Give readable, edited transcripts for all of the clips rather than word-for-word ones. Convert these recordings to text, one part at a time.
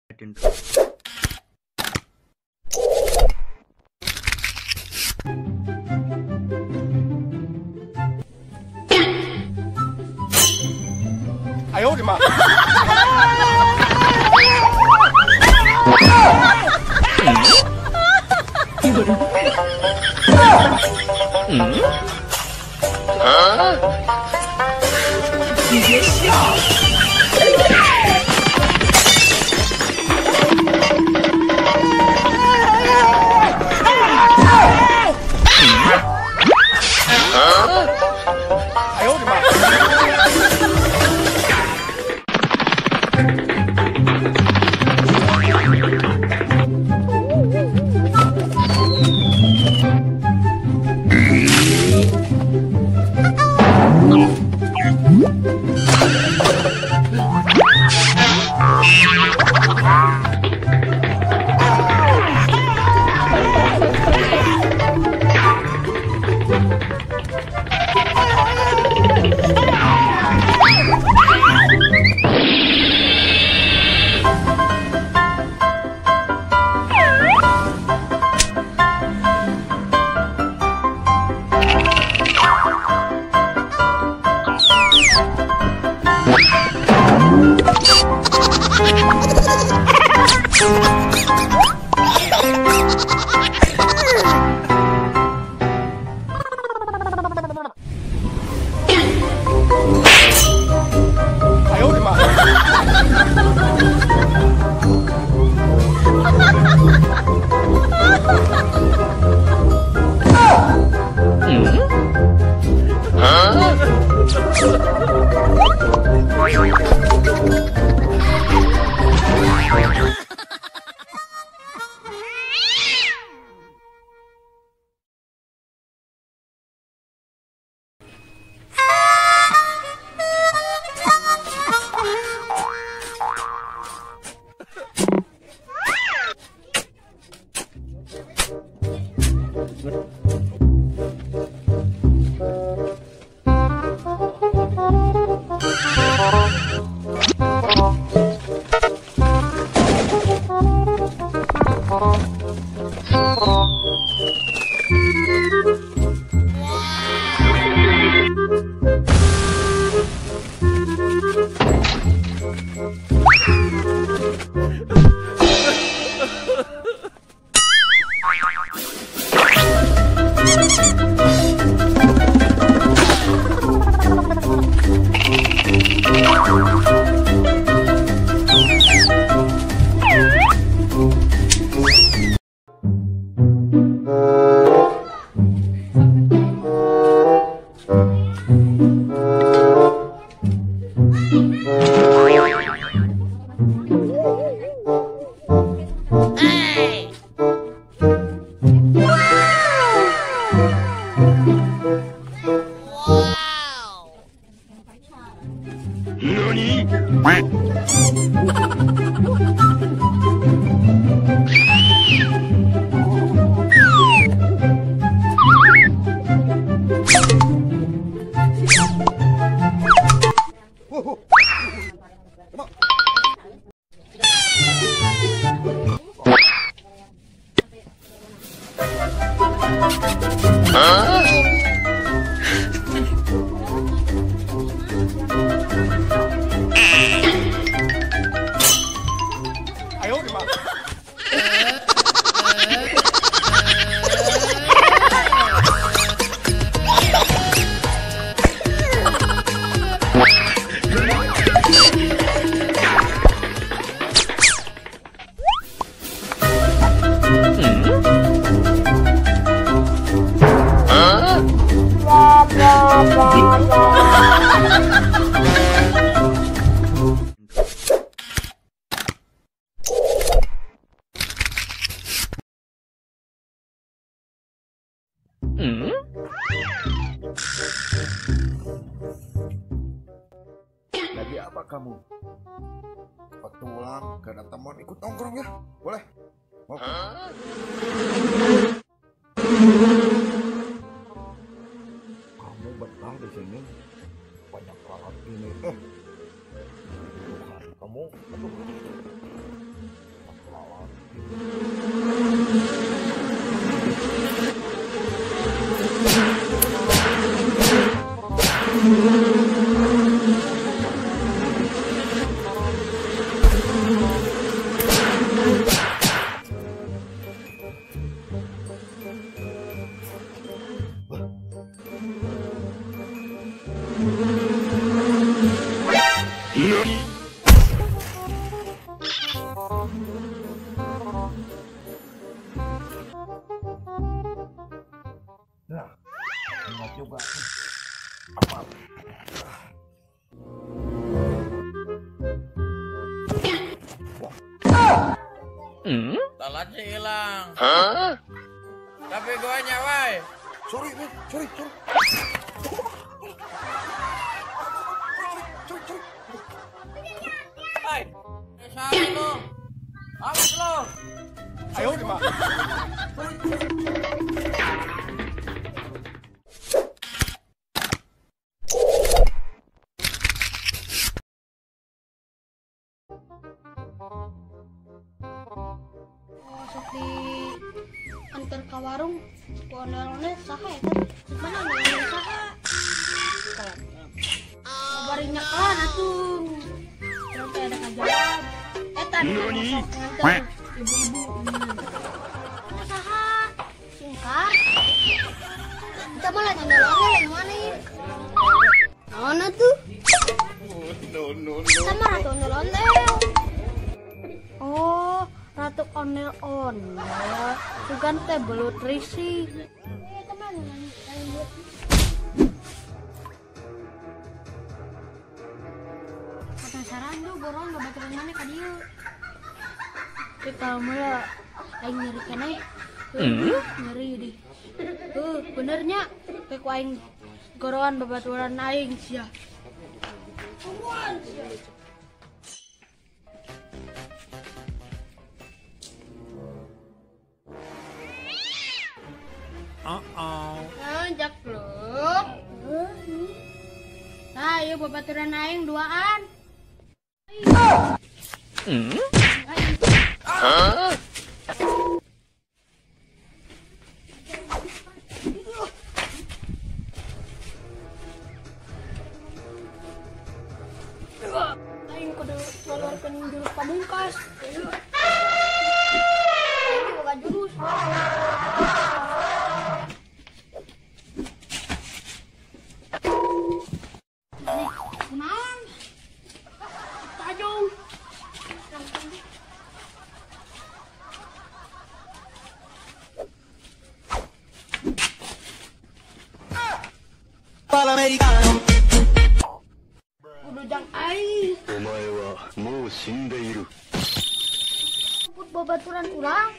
哎呦我的妈！你别笑。哎呦我的妈！哎呦我的妈！哎呦我的妈！Lagi apa kamu? Kebetulan gak ada teman ikut nongkrong ya? Boleh? Mau? Kamu betah di sini? Banyak alat ini. Tuhan, kamu, aduh. Talatnya hilang. Tapi guanya, woi. Sorry, men. Sorry. Hai. Salah lu. Awas lu. 哎呦我的妈！ Masuk di antar ke warung ondel-ondel saha ya kan mana ondel saha kabarnya kan atuh sampai ada kajawab tadi nganter ibu-ibu saha singkar kita malah ondel-ondel yang mana ya mana tuh sama ratu ondel-ondel. Oh, ratu ondel-ondel bukan teh belut risi. Penasaran tuh borong gak baturan mana ka dieu. Tapi kalau mula aing nyeri keneh. Nyeri deh. Benernya teh ku aing goroan babaturan aing sia. Jak blok. Nah, yuk babaturan aing duaan. Aing kudu ngeluarkeun jurus pamungkas. Aing boga jurus. Kunaon? Tajong. Panamericano. Kudu jang aing. お前はもう死んでいる。 Put babaturan urang.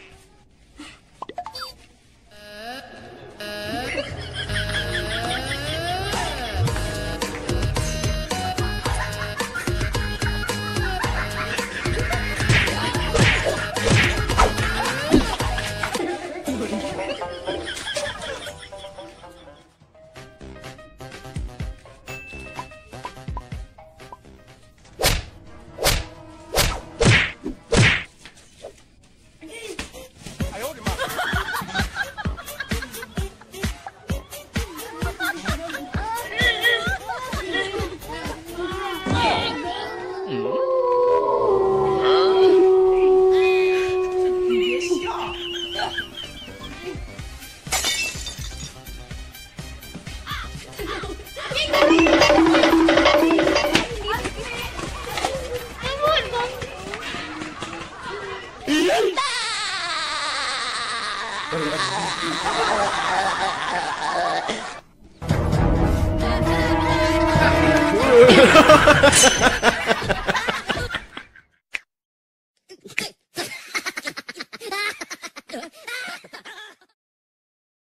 Ha ha ha ha!